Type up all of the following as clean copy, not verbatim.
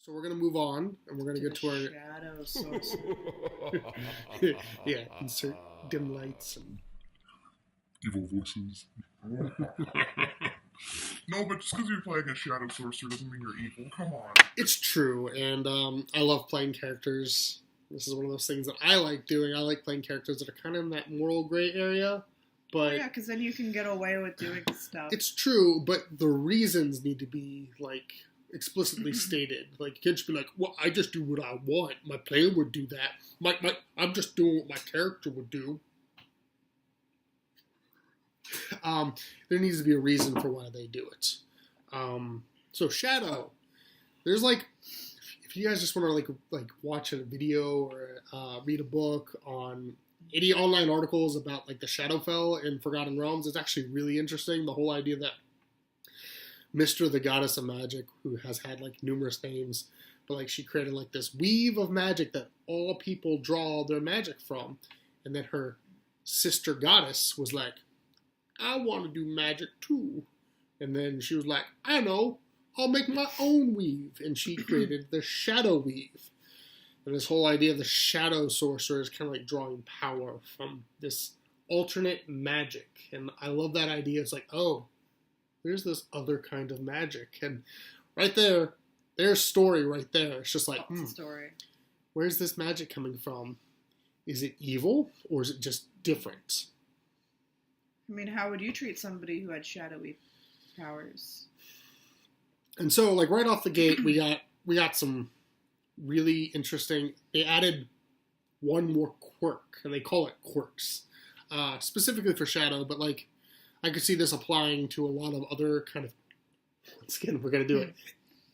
So we're going to move on, and we're going to get to our... Shadow Sorcerer. Yeah, insert dim lights and... Evil voices. No, but just because you're playing a Shadow Sorcerer doesn't mean you're evil. Come on. It's true, and I love playing characters. This is one of those things that I like doing. I like playing characters that are kind of in that moral gray area, but... Yeah, because then you can get away with doing stuff. It's true, but the reasons need to be, like... explicitly stated. Like, you can't just be like, well, I just do what I want. My player would do that. I'm just doing what my character would do. There needs to be a reason for why they do it. So Shadow, there's like, if you guys just want to like watch a video or read a book on 80 online articles about like the Shadowfell in Forgotten Realms, it's actually really interesting. The whole idea that Mr. the Goddess of Magic, who has had like numerous names, but like she created like this weave of magic that all people draw their magic from. And then her sister goddess was like, I want to do magic too. And then she was like, I know, I'll make my own weave. And she created the Shadow Weave. And this whole idea of the Shadow Sorcerer is kind of like drawing power from this alternate magic. And I love that idea. It's like, oh, there's this other kind of magic. And right there, there's story right there. It's just like, story. Where's this magic coming from? Is it evil or is it just different? I mean, how would you treat somebody who had shadowy powers? And so, like, right off the gate, we got some really interesting... They added one more quirk, and they call it quirks. Specifically for Shadow, but, like, I could see this applying to a lot of other kind of, once again, we're going to do it,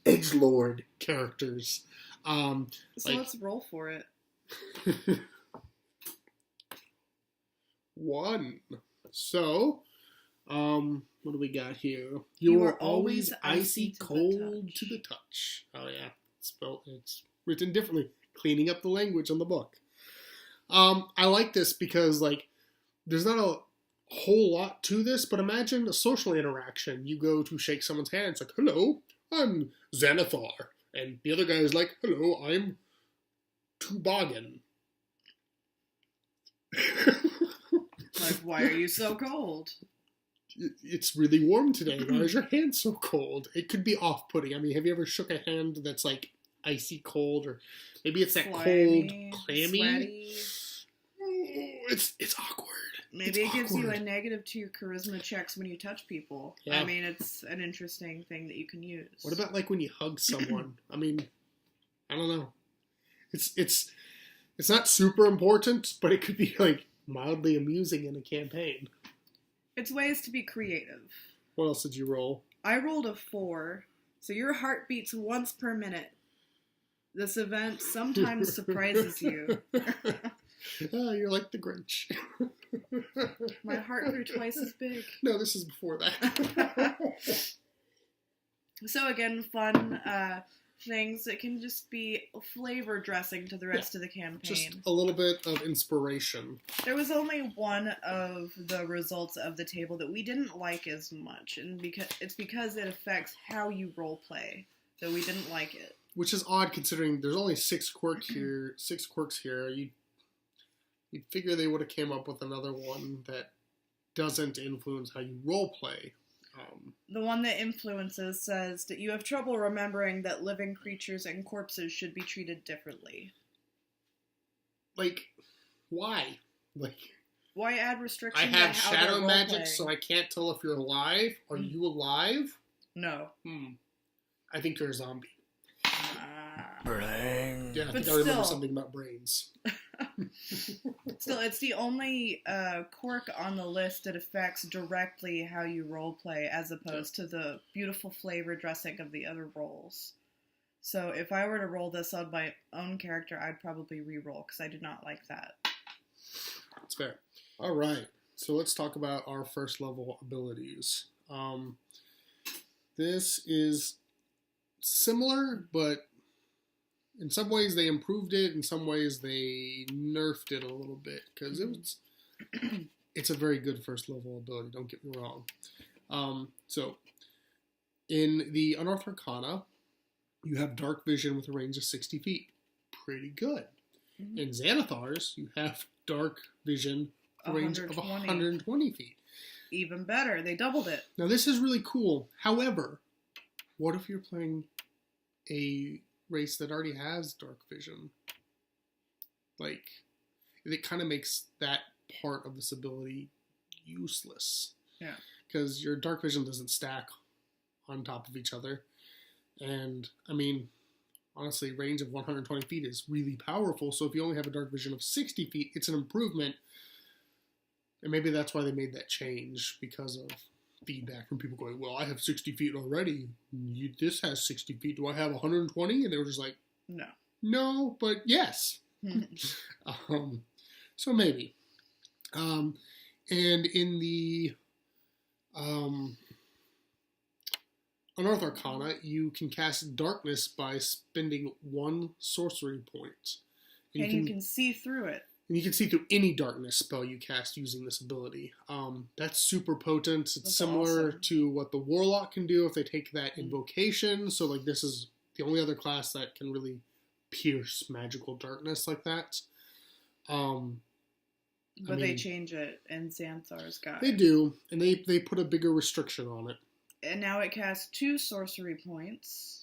edgelord characters. So let's roll for it. One. So, what do we got here? You are always icy cold to the touch. Oh, yeah. It's written differently. Cleaning up the language on the book. I like this because, like, there's not a whole lot to this, but imagine a social interaction. You go to shake someone's hand. It's like, hello, I'm Xanathar. And the other guy is like, hello, I'm Toboggan. Like, why are you so cold? It's really warm today. Why is your hand so cold? It could be off-putting. I mean, have you ever shook a hand that's like icy cold, or maybe it's that Slimy, cold, clammy? Sweaty. It's awkward. Maybe it gives you a negative to your charisma checks when you touch people. Yeah. I mean, it's an interesting thing that you can use. What about like when you hug someone? I mean, I don't know. It's not super important, but it could be like mildly amusing in a campaign. It's ways to be creative. What else did you roll? I rolled a 4, so your heart beats once per minute. This event sometimes surprises you. Oh, you're like the Grinch. My heart grew twice as big. No, this is before that. So again, fun things that can just be flavor dressing to the rest of the campaign. Just a little bit of inspiration. There was only one of the results of the table that we didn't like as much, and because it affects how you role play that we didn't like it. Which is odd considering there's only 6 quirks here. You'd figure they would have came up with another one that doesn't influence how you role play. The one that influences says that you have trouble remembering that living creatures and corpses should be treated differently. Like, why? Like, why add restrictions? I have shadow magic, so I can't tell if you're alive. Are you alive? No. I think you're a zombie. Brains. Yeah, I think I remember something about brains. Still, it's the only quirk on the list that affects directly how you roleplay, as opposed to the beautiful flavor dressing of the other roles. So if I were to roll this on my own character, I'd probably re-roll, because I did not like that. That's fair. All right, so let's talk about our first level abilities. This is similar, but in some ways they improved it, in some ways they nerfed it a little bit, because it's a very good first level ability, don't get me wrong. So, in the Unearthed Arcana, you have dark vision with a range of 60 feet. Pretty good. Mhm. In Xanathars, you have dark vision with a range of 120. 120 feet. Even better. They doubled it. Now, this is really cool. However, what if you're playing a race that already has dark vision? Like, it kind of makes that part of this ability useless. Yeah. Because your dark vision doesn't stack on top of each other. And, I mean, honestly, range of 120 feet is really powerful. So if you only have a dark vision of 60 feet, it's an improvement. And maybe that's why they made that change, because of feedback from people going, well, I have 60 feet already. This has 60 feet. Do I have 120? And they were just like, No. no, but yes. So maybe. And in the Unearthed Arcana, you can cast darkness by spending 1 sorcery point. And you can see through it. And you can see through any darkness spell you cast using this ability. That's super potent. It's That's similar awesome. to what the Warlock can do if they take that invocation. So, like, this is the only other class that can really pierce magical darkness like that. But they change it in Xanathar's guide. They do, and they put a bigger restriction on it. And now it casts 2 sorcery points.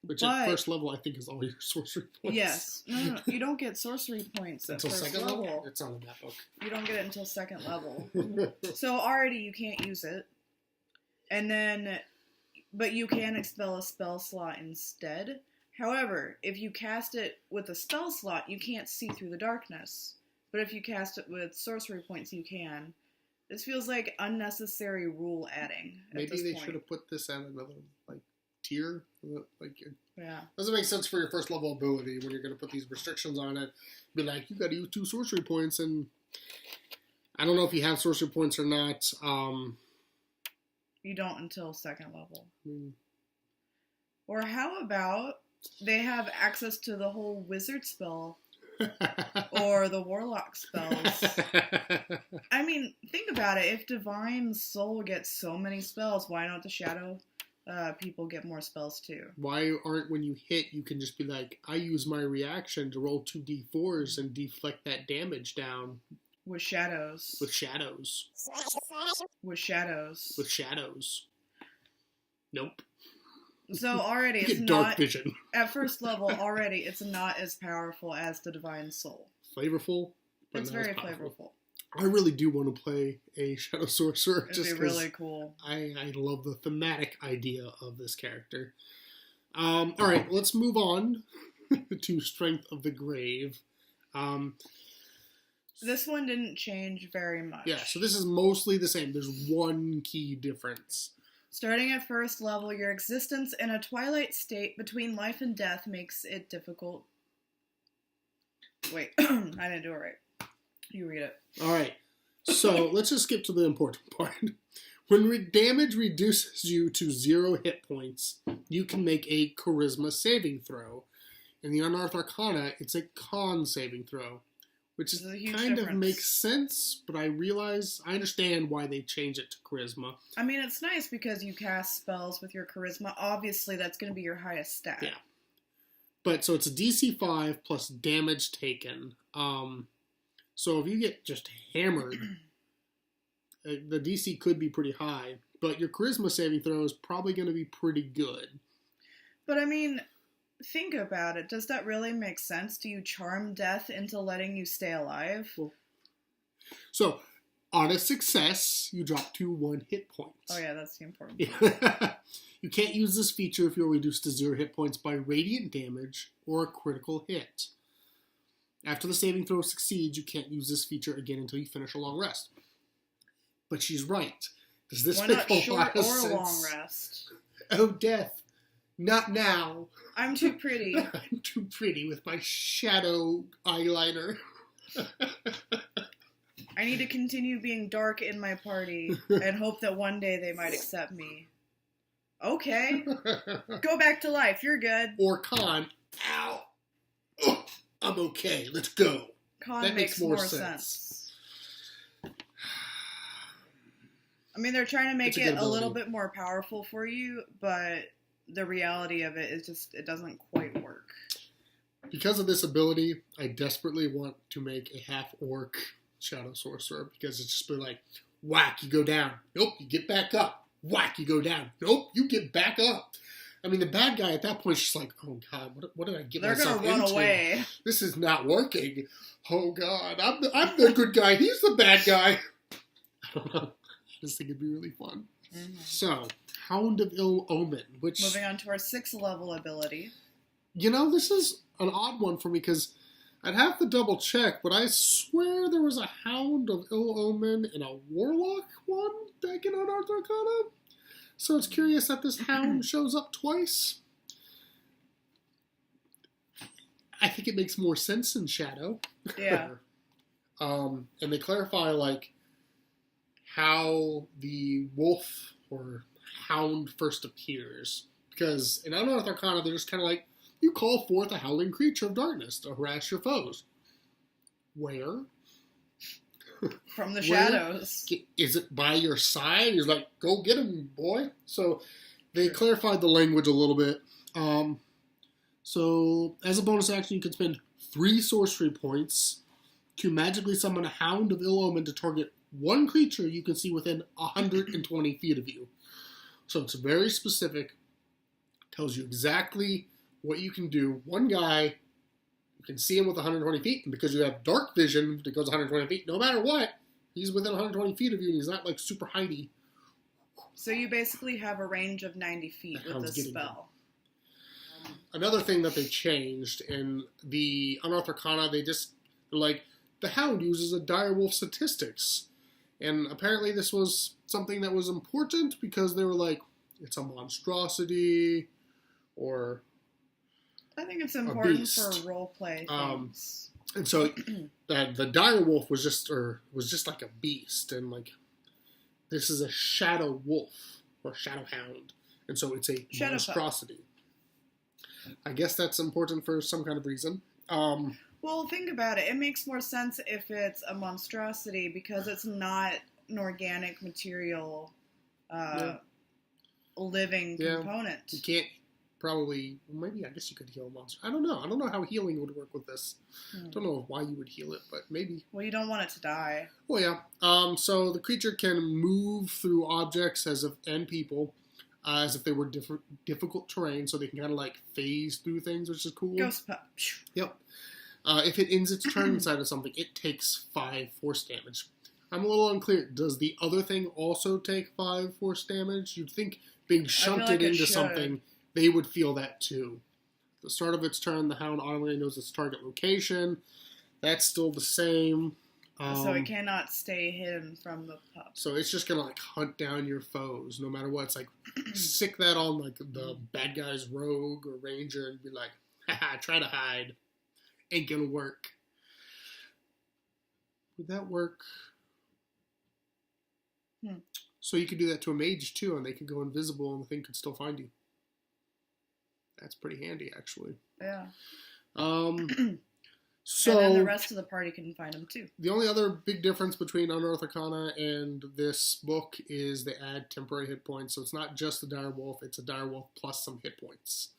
Which at first level, I think, is all your sorcery points. Yes. No. You don't get sorcery points at Until first second level. level? It's not in that book. You don't get it until 2nd level. So already you can't use it. And then, but you can expel a spell slot instead. However, if you cast it with a spell slot, you can't see through the darkness. But if you cast it with sorcery points, you can. This feels like unnecessary rule adding. Maybe they should have put this at another, like, tier. Like, Yeah. doesn't make sense for your first level ability when you're going to put these restrictions on it. Be like, you got to use 2 sorcery points, and I don't know if you have sorcery points or not. You don't until 2nd level. I mean, Or how about they have access to the whole wizard spell or the warlock spells? I mean, think about it. If Divine Soul gets so many spells, why don't the Shadow people get more spells too? Why aren't, when you hit, you can just be like, I use my reaction to roll 2 d4s and deflect that damage down With shadows. with shadows. With shadows. With shadows. Nope. So already You it's get dark not, vision. at first level, already it's not as powerful as the Divine Soul. Flavorful, but It's not as very powerful. flavorful. I really do want to play a Shadow Sorcerer. It'd just be really cool. I love the thematic idea of this character. Alright, let's move on to Strength of the Grave. This one didn't change very much. Yeah, so this is mostly the same. There's one key difference. Starting at 1st level, your existence in a twilight state between life and death makes it difficult. Wait, I didn't do it right. You read it. Alright, so let's just skip to the important part. When damage reduces you to 0 hit points, you can make a Charisma saving throw. In the Unearthed Arcana, it's a Con saving throw. Which is There's a huge kind difference. of makes sense, but I understand why they change it to Charisma. I mean, it's nice because you cast spells with your charisma. Obviously, that's going to be your highest stat. Yeah. But, so it's a DC 5 plus damage taken. So if you get just hammered, the DC could be pretty high, but your Charisma saving throw is probably going to be pretty good. But I mean, think about it. Does that really make sense? Do you charm death into letting you stay alive? Well, so, on a success, you drop to 1 hit points. Oh yeah, that's the important Yeah. You can't use this feature if you're reduced to 0 hit points by radiant damage or a critical hit. After the saving throw succeeds, you can't use this feature again until you finish a long rest. But she's right. Does this Why make not a short lot of or sense? long rest? Oh, death. Not now. I'm too pretty. I'm too pretty with my shadow eyeliner. I need to continue being dark in my party and hope that one day they might accept me. Okay. Go back to life. You're good. Or Con. Ow. Oh, I'm okay. Let's go. Con That makes more sense. I mean, they're trying to make It's a good it a little ability. bit more powerful for you, but the reality of it is just, it doesn't quite work. Because of this ability, I desperately want to make a half-orc Shadow Sorcerer, because it's just been like, whack, you go down. Nope, you get back up. Whack, you go down. Nope, you get back up. I mean, the bad guy at that point is just like, oh god, what did I get myself into? They're gonna run away. This is not working. Oh god, I'm the good guy. He's the bad guy. I don't know. I just think it'd be really fun. Mm-hmm. So, Hound of Ill Omen, which... Moving on to our 6th level ability. You know, this is an odd one for me, because I'd have to double check, but I swear there was a Hound of Ill Omen and a Warlock one back in Unearthed Arcana. So it's curious that this Hound shows up twice. I think it makes more sense in Shadow. Yeah. And they clarify, like, how the wolf or hound first appears. Because in Unearthed Arcana, they're just kind of like, you call forth a howling creature of darkness to harass your foes. Where? From the shadows. Is it by your side? He's like, go get him, boy. So they clarified the language a little bit. So as a bonus action, you can spend 3 sorcery points to magically summon a Hound of Ill Omen to target one creature you can see within 120 feet of you. So it's very specific. Tells you exactly what you can do. One guy, you can see him with 120 feet, and because you have dark vision that goes 120 feet, no matter what, he's within 120 feet of you, and he's not like super hidey. So you basically have a range of 90 feet with this spell. Another thing that they changed in the Unearthed Arcana, they're like, the Hound uses a direwolf statistics. And apparently this was something that was important because they were like, it's a monstrosity, or I think it's important for roleplay things. And so the direwolf was just like a beast, and like this is a shadow wolf or shadow hound, and so it's a monstrosity. I guess that's important for some kind of reason. Well, think about it. It makes more sense if it's a monstrosity because it's not an organic material, living component. You can't probably... Maybe, I guess you could heal a monster. I don't know. I don't know how healing would work with this. I don't know why you would heal it, but maybe. Well, you don't want it to die. Well, yeah. So the creature can move through objects and people as if they were difficult terrain, so they can kind of like phase through things, which is cool. Ghost pup. Yep. If it ends its turn inside of something, it takes 5 force damage. I'm a little unclear. Does the other thing also take 5 force damage? You'd think being shunted into something, they would feel that too. At the start of its turn, the hound automatically knows its target location. That's still the same. So it cannot stay hidden from the pup. So it's just going to like hunt down your foes no matter what. It's like, stick that on like the bad guy's rogue or ranger and be like, haha, try to hide. Ain't gonna work. Would that work? So you could do that to a mage too, and they could go invisible and the thing could still find you. That's pretty handy, actually. Yeah. So and then the rest of the party can find them too. The only other big difference between Unearthed Arcana and this book is they add temporary hit points. So it's not just the direwolf, it's a direwolf plus some hit points.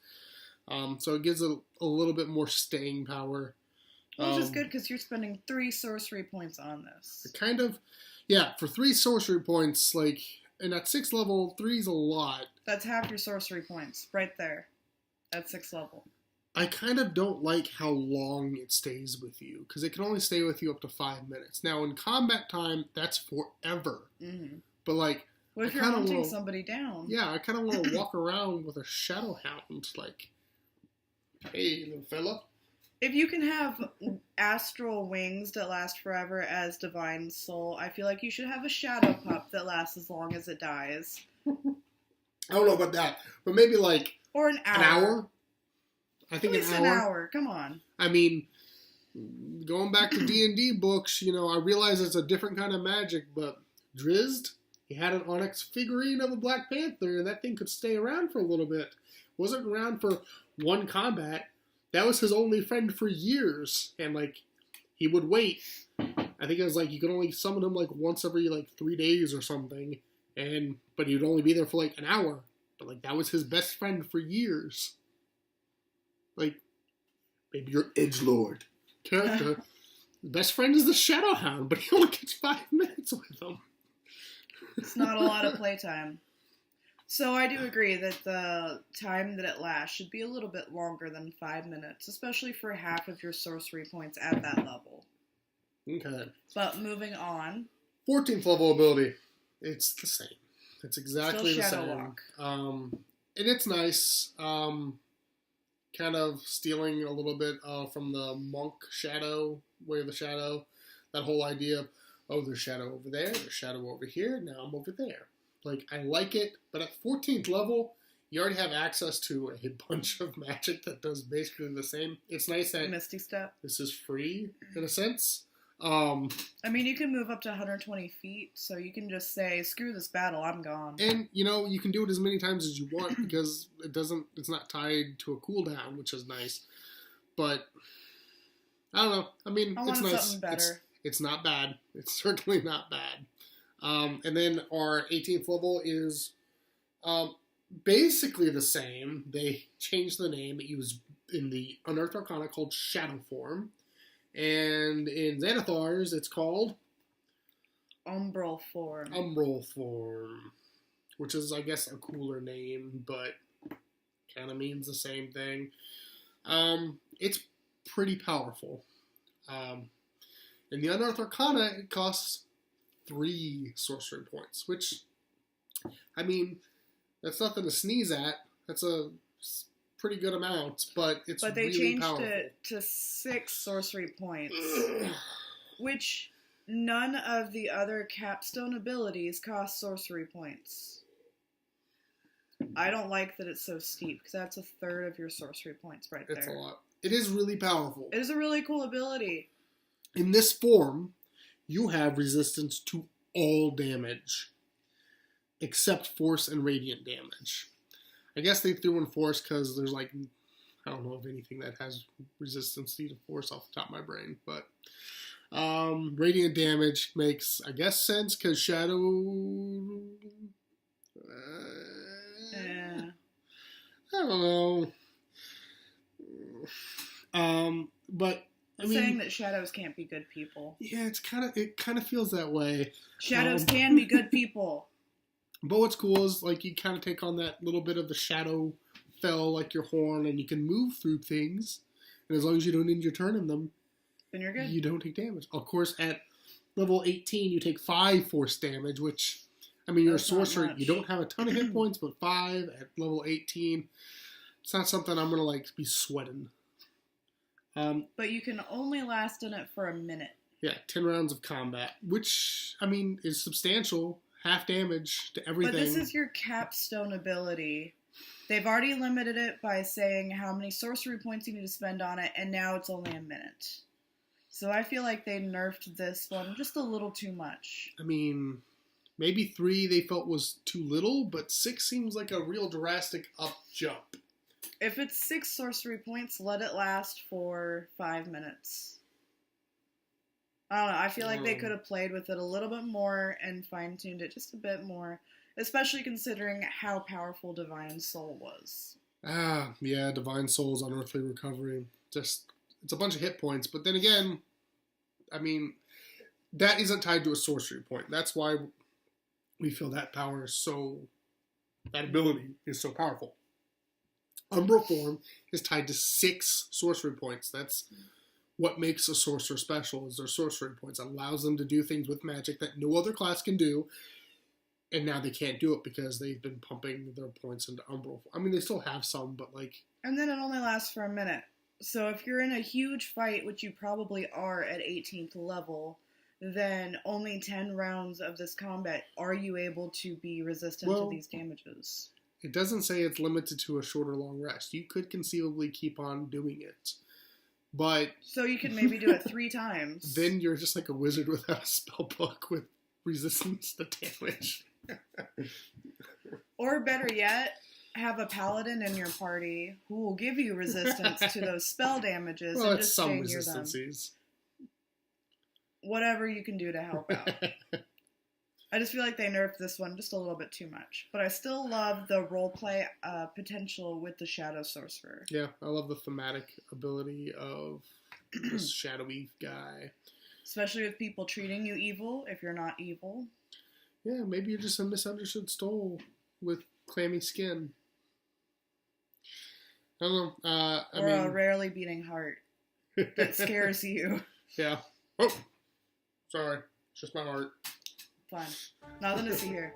So it gives a little bit more staying power. Which is good because you're spending 3 sorcery points on this. Kind of, yeah, for 3 sorcery points, like, and at 6th level, 3 is a lot. That's half your sorcery points, right there, at 6th level. I kind of don't like how long it stays with you, because it can only stay with you up to 5 minutes. Now, in combat time, that's forever. Mm-hmm. But, like, what if you're hunting somebody down? Yeah, I kind of want to walk around with a shadow hound, like, hey, little fella. If you can have astral wings that last forever as divine soul, I feel like you should have a shadow pup that lasts as long as it dies. I don't know about that, but maybe like... Or an hour. An hour? I think at least an hour. Come on. I mean, going back to D&D books, you know, I realize it's a different kind of magic, but Drizzt, he had an onyx figurine of a Black Panther, and that thing could stay around for a little bit. Wasn't around for one combat. That was his only friend for years, and like he would wait. I think it was like you could only summon him like once every like 3 days or something, but he'd only be there for like an hour. But, like, that was his best friend for years. Like, maybe your edgelord character. The best friend is the Shadow Hound, but he only gets 5 minutes with him. It's not a lot of playtime. So I do agree that the time that it lasts should be a little bit longer than 5 minutes, especially for half of your sorcery points at that level. Okay. But moving on. 14th level ability. It's the same. It's exactly Still the Shadow same. Walk. And it's nice. Kind of stealing a little bit from the monk shadow, way of the shadow. That whole idea of, oh, there's shadow over there, there's shadow over here, now I'm over there. Like, I like it, but at 14th level, you already have access to a bunch of magic that does basically the same. It's nice that Misty Step. this is free, in a sense. I mean, you can move up to 120 feet, so you can just say, screw this battle, I'm gone. And, you know, you can do it as many times as you want because it's not tied to a cooldown, which is nice. But, I don't know. I mean, it's nice. Something better. It's not bad. It's certainly not bad. And then our 18th level is basically the same. They changed the name. It was in the Unearthed Arcana called Shadow Form. And in Xanathar's, it's called Umbral Form. Umbral Form. Which is, I guess, a cooler name, but kind of means the same thing. It's pretty powerful. In the Unearthed Arcana, it costs 3 sorcery points, which, I mean, that's nothing to sneeze at. That's a pretty good amount, but it's really powerful. But they changed it to 6 sorcery points, which none of the other capstone abilities cost sorcery points. I don't like that it's so steep, because that's a third of your sorcery points right there. It's a lot. It is really powerful. It is a really cool ability. In this form, you have resistance to all damage, except force and radiant damage. I guess they threw in force because there's, like, I don't know of anything that has resistance to force off the top of my brain, but radiant damage makes, I guess, sense because shadow... Yeah. I don't know. But I mean, saying that shadows can't be good people. Yeah, it kind of feels that way. Shadows can be good people. But what's cool is, like, you kind of take on that little bit of the shadow fell, like your horn, and you can move through things. And as long as you don't end your turn in them, then you're good. You don't take damage. Of course, at level 18, you take 5 force damage, which, I mean, you're a sorcerer. You don't have a ton of hit points, but 5 at level 18, it's not something I'm going to, like, be sweating. But you can only last in it for a minute. Yeah, 10 rounds of combat, which, I mean, is substantial. Half damage to everything. But this is your capstone ability. They've already limited it by saying how many sorcery points you need to spend on it, and now it's only a minute. So I feel like they nerfed this one just a little too much. I mean, maybe 3 they felt was too little, but 6 seems like a real drastic up jump. If it's 6 sorcery points, let it last for 5 minutes. I don't know, I feel like they could have played with it a little bit more and fine-tuned it just a bit more, especially considering how powerful Divine Soul was. Yeah, Divine Soul's Unearthly Recovery. Just, it's a bunch of hit points, but then again, I mean, that isn't tied to a sorcery point. That's why we feel that that ability is so powerful. Umbral Form is tied to 6 sorcery points. That's what makes a sorcerer special, is their sorcery points. It allows them to do things with magic that no other class can do, and now they can't do it because they've been pumping their points into Umbral. I mean, they still have some, but like... And then it only lasts for a minute. So if you're in a huge fight, which you probably are at 18th level, then only 10 rounds of this combat are you able to be resistant to these damages. It doesn't say it's limited to a short or long rest. You could conceivably keep on doing it. But so you could maybe do it 3 times. Then you're just like a wizard without a spell book with resistance to damage. Or better yet, have a paladin in your party who will give you resistance to those spell damages and just stay near them. Whatever you can do to help out. I just feel like they nerfed this one just a little bit too much. But I still love the roleplay potential with the Shadow Sorcerer. Yeah, I love the thematic ability of this shadowy guy. Especially with people treating you evil if you're not evil. Yeah, maybe you're just a misunderstood soul with clammy skin. I don't know. Or a rarely beating heart that scares you. Yeah. Oh, sorry. It's just my heart. Fine. Nothing to see here.